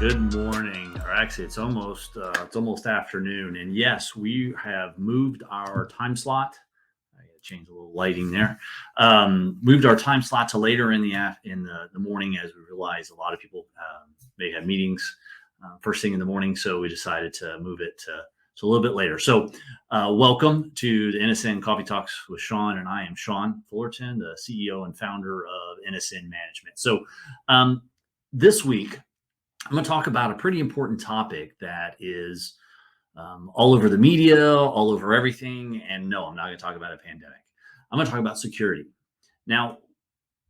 Good morning, or actually, it's almost afternoon, and yes, we have moved our time slot. I gotta change a little lighting there. Moved our time slot to later in the morning, as we realized a lot of people may have meetings first thing in the morning, so we decided to move it to a little bit later. So, welcome to the NSN Coffee Talks with Sean, and I am Sean Fullerton, the CEO and founder of NSN Management. So, this week I'm going to talk about a pretty important topic that is all over the media, all over everything. And no, I'm not going to talk about a pandemic. I'm going to talk about security. Now,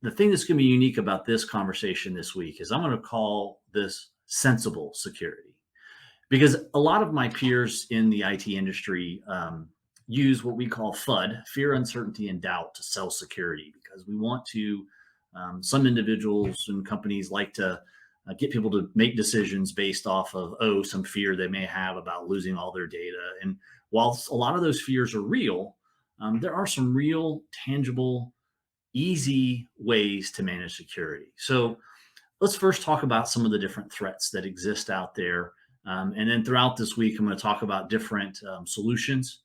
the thing that's going to be unique about this conversation this week is I'm going to call this sensible security, because a lot of my peers in the IT industry use what we call FUD, fear, uncertainty, and doubt, to sell security, because we want to, some individuals and companies like to get people to make decisions based off of, some fear they may have about losing all their data. And while a lot of those fears are real, there are some real, tangible, easy ways to manage security. So let's first talk about some of the different threats that exist out there. And then throughout this week, I'm going to talk about different solutions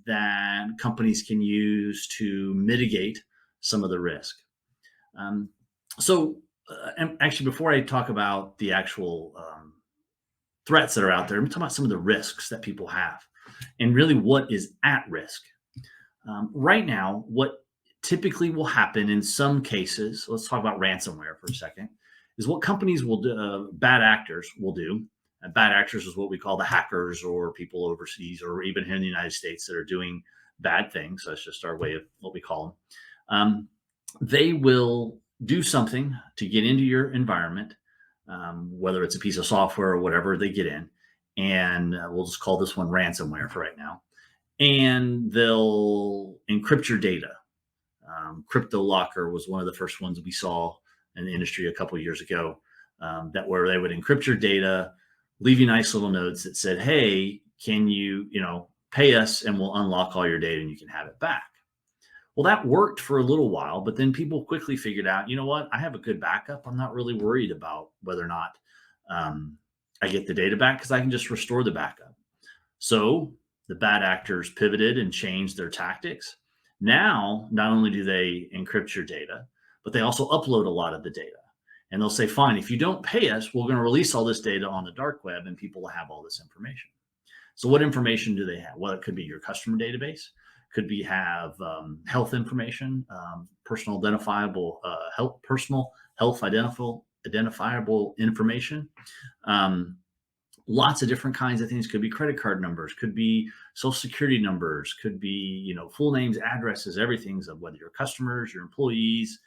that companies can use to mitigate some of the risk. And actually, before I talk about the actual threats that are out there, I'm talking about some of the risks that people have and really what is at risk. Right now, what typically will happen in some cases, let's talk about ransomware for a second, is what companies will do, bad actors will do. Bad actors is what we call the hackers or people overseas or even here in the United States that are doing bad things. That's just our way of what we call them. They will do something to get into your environment, whether it's a piece of software or whatever they get in. And we'll just call this one ransomware for right now. And they'll encrypt your data. Crypto locker was one of the first ones we saw in the industry a couple of years ago, that where they would encrypt your data, leave you nice little notes that said, hey, can you pay us and we'll unlock all your data and you can have it back. Well, that worked for a little while, but then people quickly figured out, you know what, I have a good backup. I'm not really worried about whether or not I get the data back, because I can just restore the backup. So the bad actors pivoted and changed their tactics. Now, not only do they encrypt your data, but they also upload a lot of the data. And they'll say, fine, if you don't pay us, we're going to release all this data on the dark web and people will have all this information. So what information do they have? Well, it could be your customer database. Could be have health information, personal identifiable identifiable information. Lots of different kinds of things. Could be credit card numbers, could be social security numbers, could be full names, addresses, everything's of whether your customers, your employees,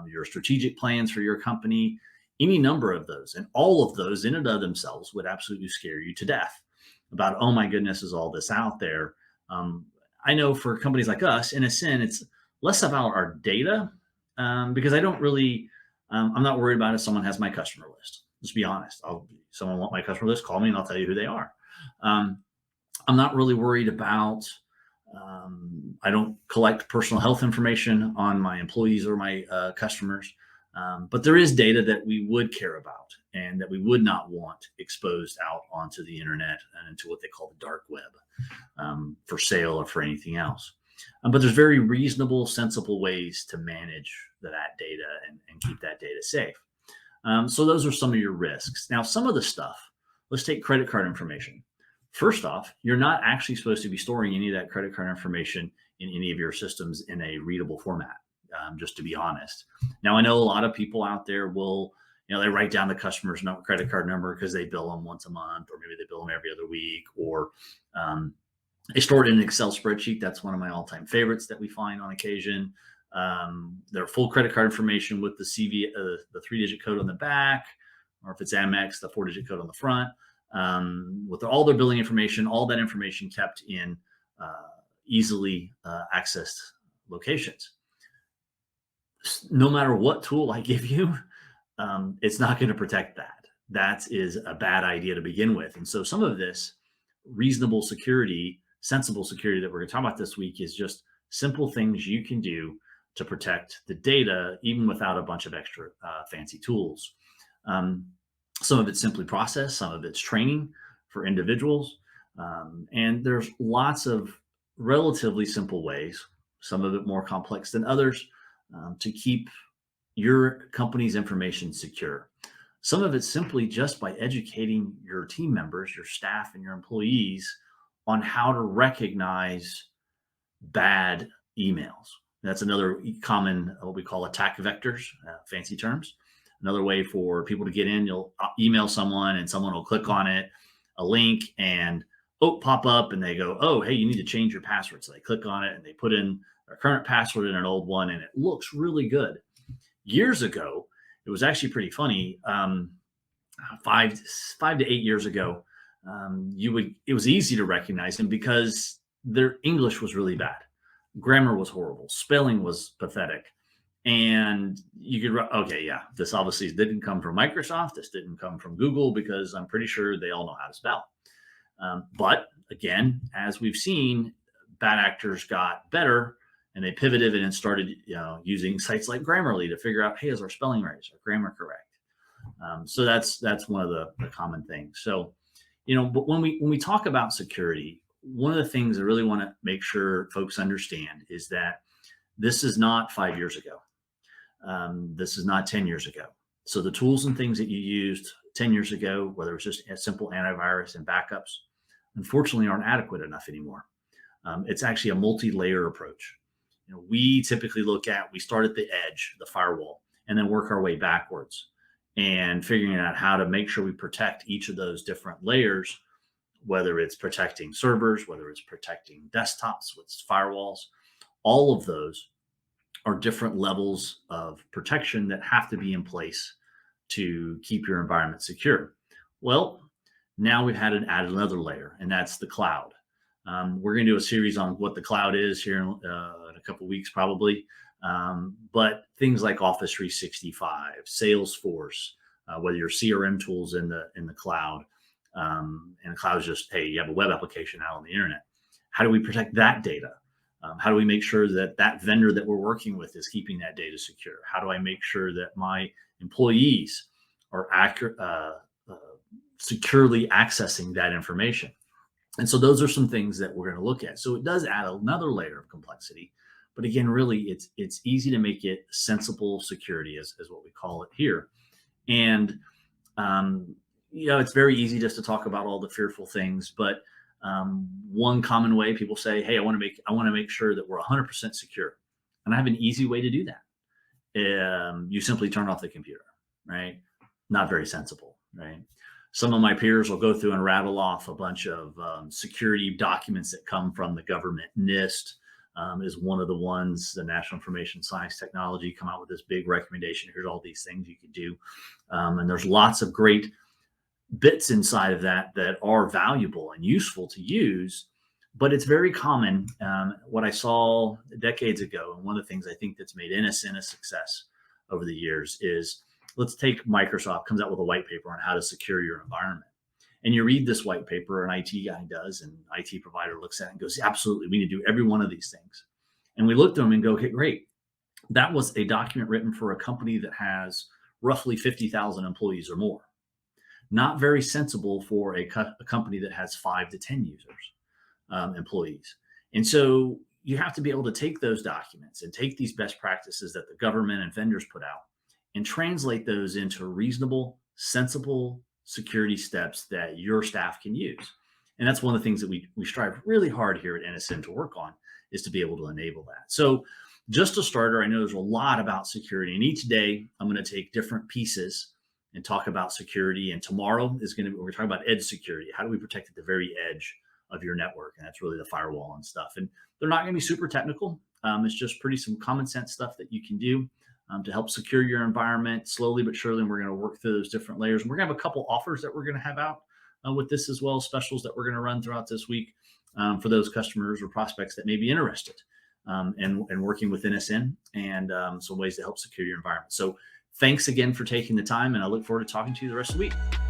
your strategic plans for your company, any number of those. And all of those in and of themselves would absolutely scare you to death about, oh my goodness, is all this out there? I know for companies like us, NSN, it's less about our data, because I don't really, I'm not worried about if someone has my customer list. Let's be honest. Someone want my customer list, call me and I'll tell you who they are. I'm not really worried about, I don't collect personal health information on my employees or my customers. But there is data that we would care about and that we would not want exposed out onto the internet and into what they call the dark web, for sale or for anything else. But there's very reasonable, sensible ways to manage that data and keep that data safe. So those are some of your risks. Now, some of the stuff, let's take credit card information. First off, you're not actually supposed to be storing any of that credit card information in any of your systems in a readable format. Just to be honest. Now, I know a lot of people out there will, they write down the customer's credit card number because they bill them once a month, or maybe they bill them every other week, or they store it in an Excel spreadsheet. That's one of my all-time favorites that we find on occasion. Their full credit card information with the the 3-digit code on the back, or if it's Amex, the 4-digit code on the front, with all their billing information, all that information kept in easily accessed locations. No matter what tool I give you, it's not going to protect that. That is a bad idea to begin with. And so some of this reasonable security, sensible security that we're going to talk about this week is just simple things you can do to protect the data, even without a bunch of extra fancy tools. Some of it's simply process, some of it's training for individuals. And there's lots of relatively simple ways, some of it more complex than others, to keep your company's information secure. Some of it's simply just by educating your team members, your staff, and your employees on how to recognize bad emails. That's another common, what we call attack vectors, fancy terms. Another way for people to get in, you'll email someone and someone will click on it, a link, and pop up, and they go, oh, hey, you need to change your password. So they click on it and they put in their current password and an old one, and it looks really good. Years ago, it was actually pretty funny. 5 to 8 years ago, it was easy to recognize them because their English was really bad, grammar was horrible, spelling was pathetic, and you could, okay, yeah, this obviously didn't come from Microsoft, this didn't come from Google, because I'm pretty sure they all know how to spell. But again, as we've seen, bad actors got better and they pivoted and started, using sites like Grammarly to figure out, hey, is our spelling right? Is our grammar correct? So that's one of the common things. So, but when we talk about security, one of the things I really want to make sure folks understand is that this is not 5 years ago. This is not 10 years ago. So the tools and things that you used 10 years ago, whether it's just a simple antivirus and backups, unfortunately aren't adequate enough anymore. It's actually a multi-layer approach. We typically we start at the edge, the firewall, and then work our way backwards and figuring out how to make sure we protect each of those different layers, whether it's protecting servers, whether it's protecting desktops with firewalls. All of those are different levels of protection that have to be in place to keep your environment secure. Well, now we've added another layer, and that's the cloud. We're going to do a series on what the cloud is here in a couple of weeks, probably. But things like Office 365, Salesforce, whether your CRM tools in the cloud, and the cloud is just, hey, you have a web application out on the internet. How do we protect that data? How do we make sure that that vendor that we're working with is keeping that data secure? How do I make sure that my employees are securely accessing that information? And so those are some things that we're going to look at. So it does add another layer of complexity, but again, really, it's easy to make it sensible security, as what we call it here. And it's very easy just to talk about all the fearful things, but one common way people say, hey, I want to make sure that we're 100% secure, and I have an easy way to do that. You simply turn off the computer, right? Not very sensible, right? Some of my peers will go through and rattle off a bunch of security documents that come from the government. NIST is one of the ones, the National Information Science Technology, come out with this big recommendation. Here's all these things you can do. And there's lots of great bits inside of that are valuable and useful to use, but it's very common. What I saw decades ago, and one of the things I think that's made NSN a success over the years is, let's take Microsoft comes out with a white paper on how to secure your environment. And you read this white paper, an IT guy does, and IT provider looks at it and goes, absolutely, we need to do every one of these things. And we looked at them and go, okay, great. That was a document written for a company that has roughly 50,000 employees or more. Not very sensible for a company that has 5 to 10 users, employees. And so you have to be able to take those documents and take these best practices that the government and vendors put out and translate those into reasonable, sensible security steps that your staff can use. And that's one of the things that we strive really hard here at NSN to work on, is to be able to enable that. So just a starter, I know there's a lot about security, and each day I'm going to take different pieces and talk about security. And tomorrow we're talking about edge security. How do we protect at the very edge of your network? And that's really the firewall and stuff. And they're not going to be super technical. It's just some common sense stuff that you can do to help secure your environment slowly but surely. And we're going to work through those different layers. And we're going to have a couple offers that we're going to have out with this as well, specials that we're going to run throughout this week for those customers or prospects that may be interested in working with NSN, and some ways to help secure your environment. So thanks again for taking the time, and I look forward to talking to you the rest of the week.